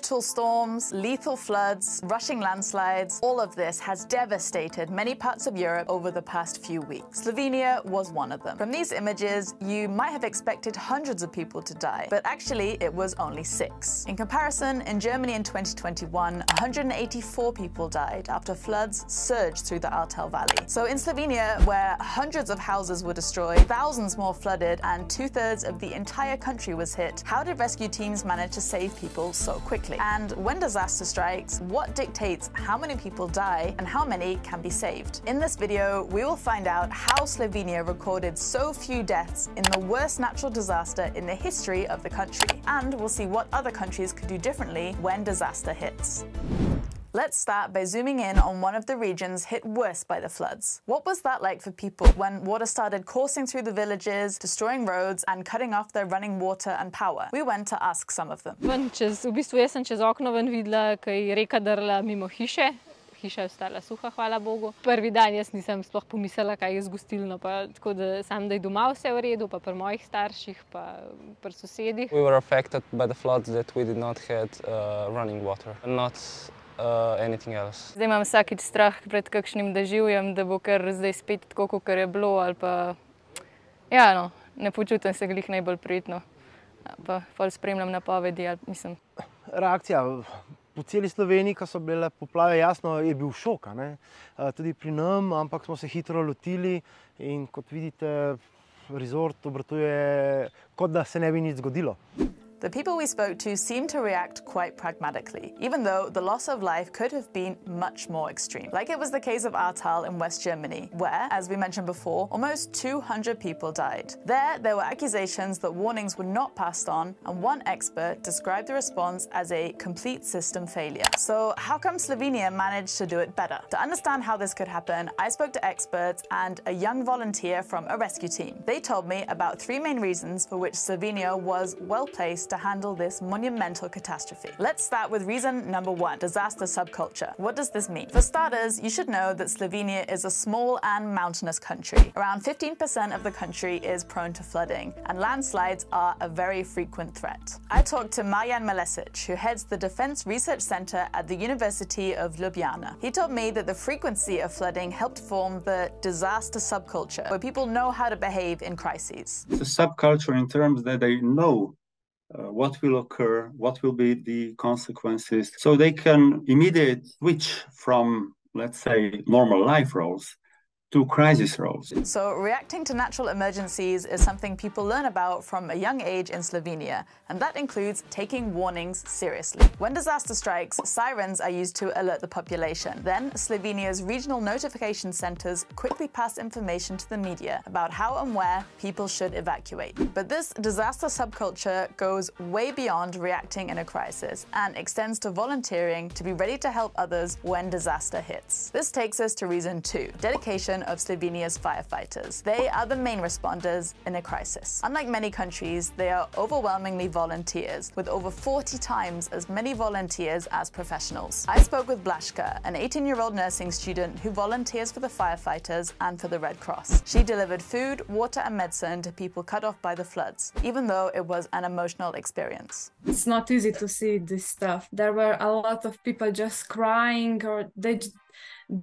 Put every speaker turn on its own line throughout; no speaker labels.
Storms, lethal floods, rushing landslides, all of this has devastated many parts of Europe over the past few weeks. Slovenia was one of them. From these images, you might have expected hundreds of people to die, but actually it was only 6. In comparison, in Germany in 2021, 184 people died after floods surged through the Altal Valley. So in Slovenia, where hundreds of houses were destroyed, thousands more flooded, and 2/3 of the entire country was hit, how did rescue teams manage to save people so quickly? And when disaster strikes, what dictates how many people die and how many can be saved? In this video, we will find out how Slovenia recorded so few deaths in the worst natural disaster in the history of the country. And we'll see what other countries could do differently when disaster hits. Let's start by zooming in on one of the regions hit worst by the floods. What was that like for people when water started coursing through the villages, destroying roads and cutting off their running water and power? We went to ask some of them.
V bistvu jaz sem čez okno ven videla, ko je reka drla mimo hiše. Hiša je ostala suha, hvala Bogu. Prvi dan jaz nisem sploh pomislila, kaj je z gostilno, pa tako da sam da je doma vse v redu, pa pri mojih starših, pa pri sosedih.
We were affected by the floods that we did not have running water, not anything else.
Zdaj imam vsakič strah pred kakšnim deživjem, da bo kar zdaj spet tako, kot je bilo, ali pa ja, no, ne počutim se glih najbolj prijetno. Pa pol spremljam napovedi, mislim.
Reakcija po celi Sloveniji, ko so bile poplave, jasno, je bil šok, ne? Tudi pri nam, ampak smo se hitro lotili in kot vidite, resort obratuje, kot da se ne bi nič zgodilo.
The people we spoke to seemed to react quite pragmatically, even though the loss of life could have been much more extreme. Like it was the case of Ahrtal in West Germany, where, as we mentioned before, almost 200 people died. There were accusations that warnings were not passed on, and one expert described the response as a complete system failure. So how come Slovenia managed to do it better? To understand how this could happen, I spoke to experts and a young volunteer from a rescue team. They told me about 3 main reasons for which Slovenia was well placed to handle this monumental catastrophe. Let's start with reason number 1, disaster subculture. What does this mean? For starters, you should know that Slovenia is a small and mountainous country. Around 15% of the country is prone to flooding, and landslides are a very frequent threat. I talked to Marjan Malesic, who heads the Defense Research Center at the University of Ljubljana. He told me that the frequency of flooding helped form the disaster subculture, where people know how to behave in crises.
The subculture in terms that they know what will occur, what will be the consequences, so they can immediately switch from, let's say, normal life roles to crisis roles.
So reacting to natural emergencies is something people learn about from a young age in Slovenia, and that includes taking warnings seriously. When disaster strikes, sirens are used to alert the population. Then Slovenia's regional notification centers quickly pass information to the media about how and where people should evacuate. But this disaster subculture goes way beyond reacting in a crisis and extends to volunteering to be ready to help others when disaster hits. This takes us to reason 2, dedication of Slovenia's firefighters. They are the main responders in a crisis. Unlike many countries, they are overwhelmingly volunteers, with over 40 times as many volunteers as professionals. I spoke with Blaszka, an 18-year-old nursing student who volunteers for the firefighters and for the Red Cross. She delivered food, water and medicine to people cut off by the floods, even though it was an emotional experience.
It's not easy to see this stuff. There were a lot of people just crying, or they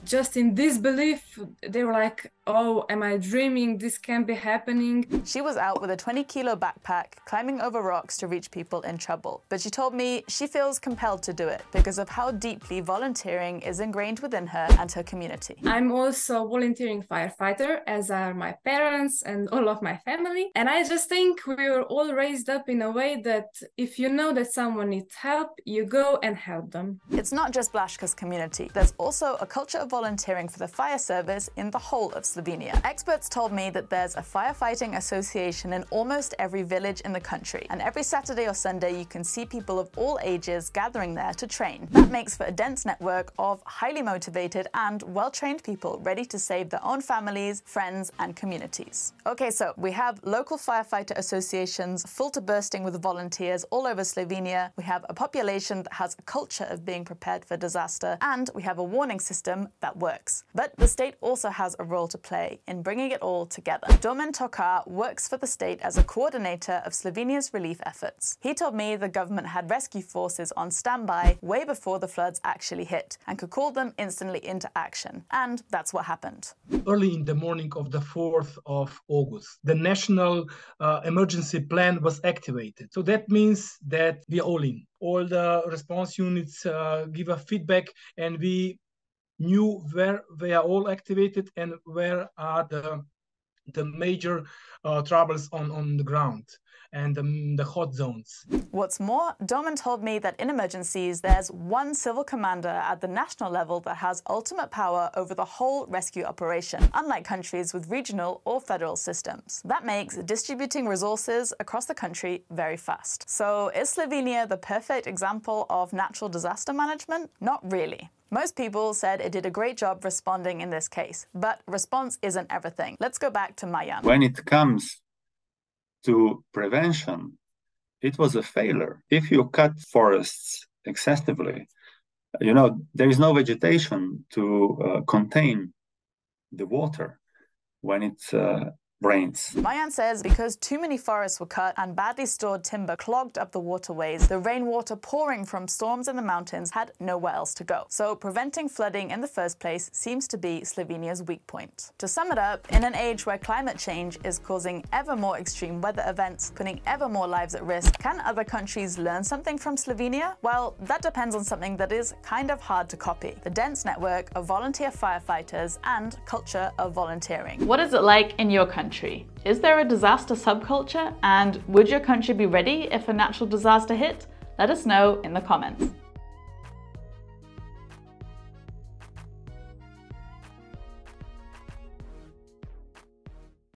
just in disbelief. They were like, oh, am I dreaming? This can't be happening.
She was out with a 20-kilo backpack, climbing over rocks to reach people in trouble. But she told me she feels compelled to do it because of how deeply volunteering is ingrained within her and her community.
I'm also volunteering firefighter, as are my parents and all of my family. And I just think we were all raised up in a way that if you know that someone needs help, you go and help them.
It's not just Blaszka's community. There's also a culture of volunteering for the fire service in the whole of Slovenia. Experts told me that there's a firefighting association in almost every village in the country, and every Saturday or Sunday you can see people of all ages gathering there to train. That makes for a dense network of highly motivated and well-trained people ready to save their own families, friends, and communities. Okay, so we have local firefighter associations full to bursting with volunteers all over Slovenia. We have a population that has a culture of being prepared for disaster, and we have a warning system system that works. But the state also has a role to play in bringing it all together. Domen Tokar works for the state as a coordinator of Slovenia's relief efforts. He told me the government had rescue forces on standby way before the floods actually hit and could call them instantly into action. And that's what happened.
Early in the morning of the 4th of August, the national emergency plan was activated. So that means that we are all in. All the response units give a feedback, and we knew where they are all activated and where are the major troubles on the ground and the hot zones.
What's more, Domen told me that in emergencies, there's one civil commander at the national level that has ultimate power over the whole rescue operation, unlike countries with regional or federal systems. That makes distributing resources across the country very fast. So is Slovenia the perfect example of natural disaster management? Not really. Most people said it did a great job responding in this case, but response isn't everything. Let's go back to Mayan.
When it comes to prevention, it was a failure. If you cut forests excessively, there is no vegetation to contain the water when it rains.
Mayan says because too many forests were cut and badly stored timber clogged up the waterways, the rainwater pouring from storms in the mountains had nowhere else to go. So preventing flooding in the first place seems to be Slovenia's weak point. To sum it up, in an age where climate change is causing ever more extreme weather events, putting ever more lives at risk, can other countries learn something from Slovenia? Well, that depends on something that is kind of hard to copy: the dense network of volunteer firefighters and culture of volunteering. What is it like in your country? Is there a disaster subculture? And would your country be ready if a natural disaster hit? Let us know in the comments.